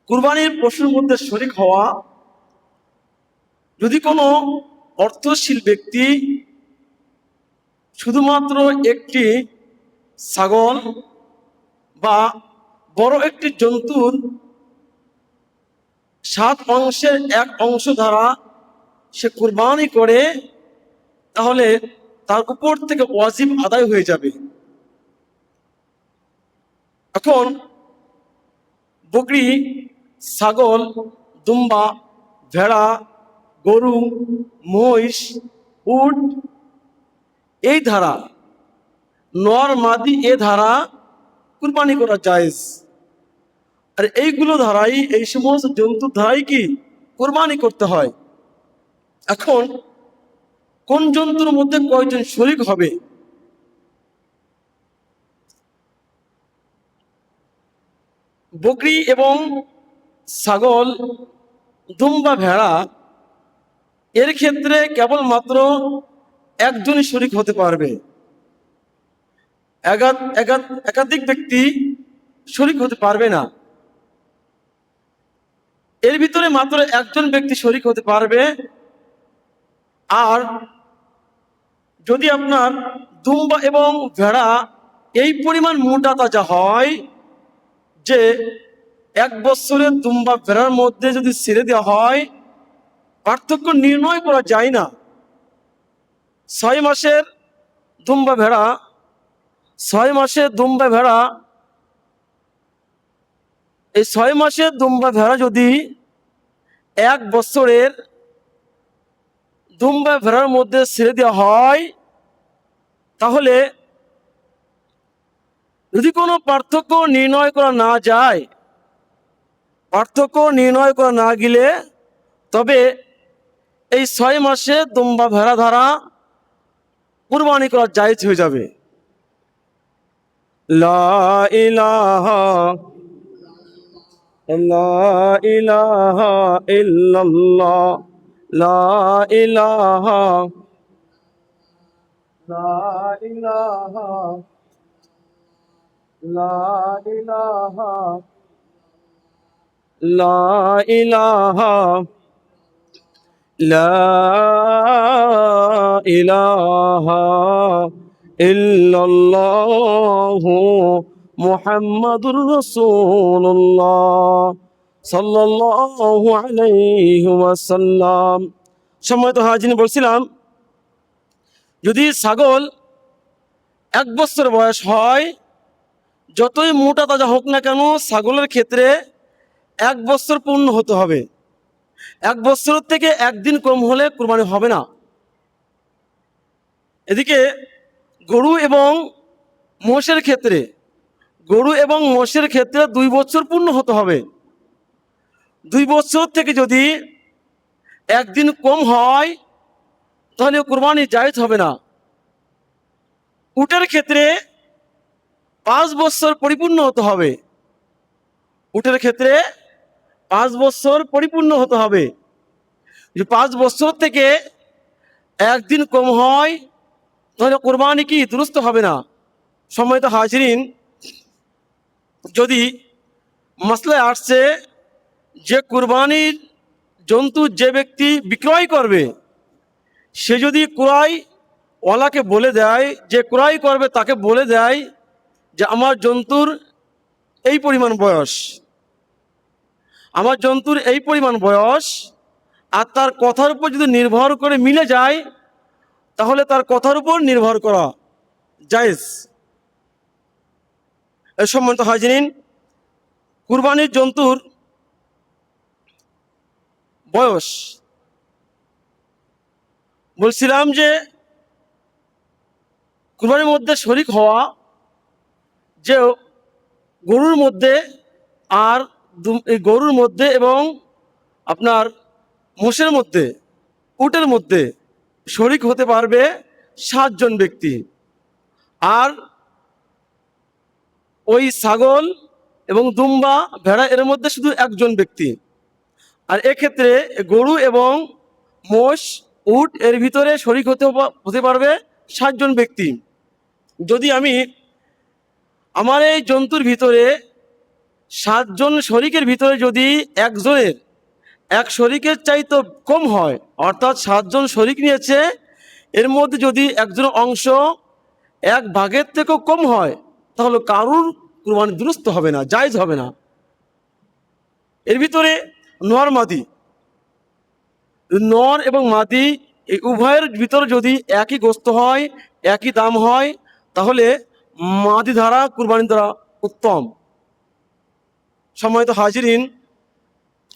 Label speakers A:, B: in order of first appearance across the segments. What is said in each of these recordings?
A: কুরবানির পশুর মধ্যে শরীক হওয়া, যদি কোনো অর্থশীল ব্যক্তি শুধুমাত্র একটি ছাগল বা বড় একটি জন্তুর 7 অংশের 1 অংশ দ্বারা সে কুরবানি করে, তাহলে তার উপর থেকে ওয়াজিব আদায় হয়ে যাবে। এখন বকরি, ছাগল, দুম্বা, ভেড়া, গরু, মহিষ, উট, এই ধারা নর মাদি এ ধারা কুরবানি করা জায়েজ। আর এইগুলো ধারাই, এই সমস্ত জন্তুর ধারাই কি কুরবানি করতে হয়। এখন কোন জন্তুর মধ্যে কয়জন শরীক হবে? বকরি এবং ছাগল, দুম্বা, ভেড়া এর ক্ষেত্রে কেবলমাত্র একজনই শরীক হতে পারবে, একাধিক ব্যক্তি শরীক হতে পারবে না। এর ভিতরে মাত্র একজন ব্যক্তি শরীক হতে পারবে। আর যদি আপনার দুম্বা এবং ভেড়া এই পরিমাণ মোটা তাজা হয় যে 1 বছরের দুম্বা ভেড়ার মধ্যে যদি ছেড়ে দেওয়া হয়, পার্থক্য নির্ণয় করা যায় না। 6 মাসের দুম্বা ভেড়া, 6 মাসের দুম্বা ভেড়া, এই 6 মাসের দুম্বা ভেড়া যদি 1 বছরের দুম্বা ভেড়ার মধ্যে ছেড়ে দেওয়া হয়, তাহলে যদি কোনো পার্থক্য নির্ণয় করা না যায়, পার্থক্য নির্ণয় করা না গেলে, তবে এই 6 মাসে দুম্বা ভেড়া দ্বারা কুরবানি করা জায়েজ হয়ে যাবে। লা ইলাহা ইল্লাল্লাহ, লা ইলাহা লা ইলাহা লা ইলাহা লা ইলাহা লা ইলাহা ইল্লাল্লাহু মুহাম্মাদুর রাসূলুল্লাহ সাল্লাল্লাহু আলাইহি ওয়াসাল্লাম। সম্মানিত হাজিরিন, বলছিলাম যদি ছাগল 1 বছর বয়স হয়, যতই মোটা তাজা হোক না কেন, ছাগলের ক্ষেত্রে 1 বছর পূর্ণ হতে হবে। 1 বছর থেকে 1 দিন কম হলে কুরবানি হবে না। এদিকে গরু এবং মোষের ক্ষেত্রে, গরু এবং মোষের ক্ষেত্রে 2 বছর পূর্ণ হতে হবে। 2 বছর থেকে যদি 1 দিন কম হয়, তাহলে কুরবানি জায়েজ হবে না। উটের ক্ষেত্রে 5 বছর পরিপূর্ণ হতে হবে। উটের ক্ষেত্রে 5 বছর পরিপূর্ণ হতে হবে। যদি 5 বছর থেকে 1 দিন কম হয়, তাহলে কুরবানি কি দুরুস্ত হবে না। সম্মানিত হাজিরিন, যদি মাসলায় আসছে যে কুরবানির জন্তু যে ব্যক্তি বিক্রয় করবে, সে যদি ক্রয়ওয়ালাকে বলে দেয়, যে ক্রয় করবে তাকে বলে দেয় যে আমার জন্তুর এই পরিমাণ বয়স, আমার জন্তুর এই পরিমাণ বয়স, আর তার কথার উপর যদি নির্ভর করে মিলে যায়, তাহলে তার কথার উপর নির্ভর করা জায়েজ। এই সম্মানিত হাজিরিন, কুরবানির জন্তুর বয়স, বলছিলাম যে কুরবানির মধ্যে শরীক হওয়া যে গরুর মধ্যে, আর এই গরুর মধ্যে এবং আপনার মোষের মধ্যে, উটের মধ্যে শরীক হতে পারবে 7 জন ব্যক্তি। আর ওই ছাগল এবং দুম্বা, ভেড়া এর মধ্যে শুধু 1 জন ব্যক্তি। আর এক্ষেত্রে গরু এবং মোষ, উট এর ভিতরে শরীক হতে পারবে 7 জন ব্যক্তি। যদি আমি আমার এই জন্তুর ভিতরে সাতজন শরিকের ভিতরে যদি একজনের এক শরিকের চাইতে কম হয়, অর্থাৎ সাতজন শরিক নিয়েছে, এর মধ্যে যদি একজন অংশ এক ভাগের থেকেও কম হয়, তাহলে কারুর কুরবানি দুরুস্ত হবে না, জায়েজ হবে না। এর ভিতরে নর মাদি, নর এবং মাদি এই উভয়ের ভিতরে যদি একই গোস্ত হয়, একই দাম হয়, তাহলে মাদি দ্বারা কুরবানি দ্বারা উত্তম। সম্মানিত হাজিরিন,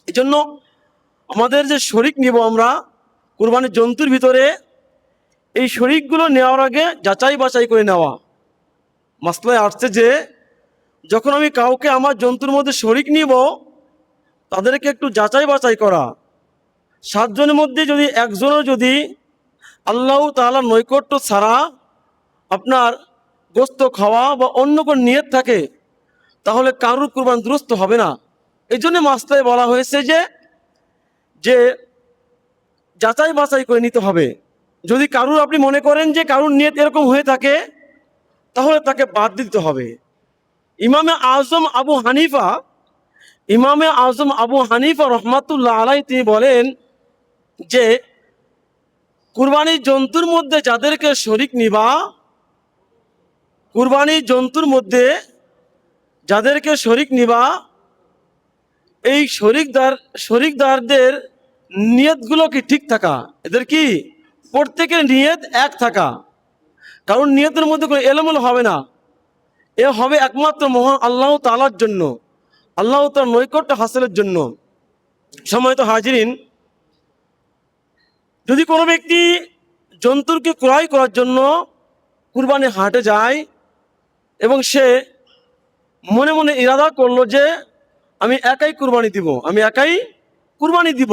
A: এই জন্য আমাদের যে শরিক নিব আমরা কুরবানির জন্তুর ভিতরে, এই শরিকগুলো নেওয়ার আগে যাচাই বাছাই করে নেওয়া। মাসলায় আসছে যে যখন আমি কাউকে আমার জন্তুর মধ্যে শরিক নিব, তাদেরকে একটু যাচাই বাছাই করা। সাতজনের মধ্যে যদি একজনও যদি আল্লাহ তাআলার নৈকট্য ছাড়া আপনার গোস্ত খাওয়া বা অন্য কোনো নিয়ত থাকে, তাহলে কারুর কুরবান দুরুস্ত হবে না। এই জন্য মাসলায় বলা হয়েছে যে যাচাই বাছাই করে নিতে হবে। যদি কারুর আপনি মনে করেন যে কারুর নিয়ত এরকম হয়ে থাকে, তাহলে তাকে বাদ দিতে হবে। ইমামে আজম আবু হানিফা রহমাতুল্লাহ আলাই তিনি বলেন যে কুরবানির জন্তুর মধ্যে যাদেরকে শরিক নিবা, কুরবানির জন্তুর মধ্যে যাদেরকে শরিক নিবা, এই শরিকদারদের নিয়তগুলো কি ঠিক থাকা, এদের কি প্রত্যেকের নিয়ত এক থাকা। কারণ নিয়তের মধ্যে কোনো এলোমেলো হবে না, এ হবে একমাত্র মহান আল্লাহ তাআলার জন্য, আল্লাহ তাআলার নৈকট্য হাসিলের জন্য। সম্মানিত হাজিরিন, যদি কোনো ব্যক্তি জন্তুকে ক্রয় করার জন্য কুরবানি হাটে যায় এবং সে মনে মনে ইরাদা করলো যে আমি একাই কুরবানি দিব,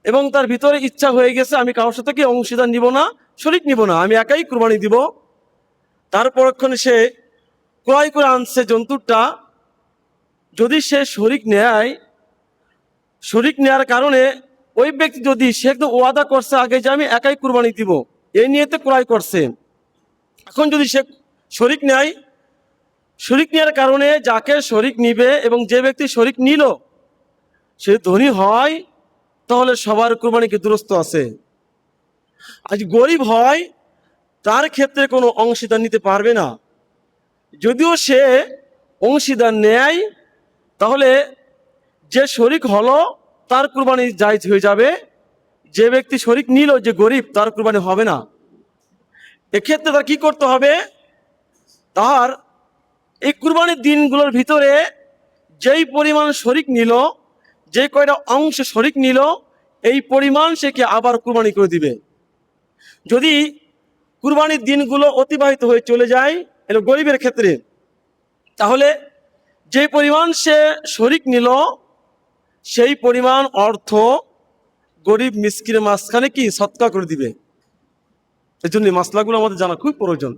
A: এবং তার ভিতরে ইচ্ছা হয়ে গেছে আমি কারোর সাথে কি অংশীদার নিব না, শরিক নিব না, আমি একাই কুরবানি দিব। তারপরক্ষণে সে ক্রয় করে আনছে জন্তুরটা, যদি সে শরিক নেয়ার কারণে ওই ব্যক্তি যদি সে একদম ওয়াদা করছে আগে যে আমি একাই কুরবানি দিব, এই নিয়েতে ক্রয় করছে, এখন যদি সে শরিক নেওয়ার কারণে যাকে শরিক নিবে এবং যে ব্যক্তি শরিক নিল সে ধনী হয়, তাহলে সবার কুরবানিকে দুরস্ত আছে। আজ গরিব হয়, তার ক্ষেত্রে কোনো অংশীদার নিতে পারবে না। যদিও সে অংশীদার নেয়, তাহলে যে শরিক হলো তার কুরবানি জায়েজ হয়ে যাবে, যে ব্যক্তি শরিক নিল যে গরিব, তার কুরবানি হবে না। এক্ষেত্রে তার কি করতে হবে, তার এই কুরবানির দিনগুলোর ভিতরে যেই পরিমাণ শরিক নিল, যে কয়টা অংশ শরিক নিল, এই পরিমাণ সে কি আবার কুরবানি করে দিবে। যদি কুরবানির দিনগুলো অতিবাহিত হয়ে চলে যায় এটা গরিবের ক্ষেত্রে, তাহলে যে পরিমাণ সে শরিক নিল সেই পরিমাণ অর্থ গরিব মিসকিনের মাঝখানে কি সদকা করে দিবে। এই জন্য মাসলাগুলো আমাদের জানা খুব প্রয়োজন।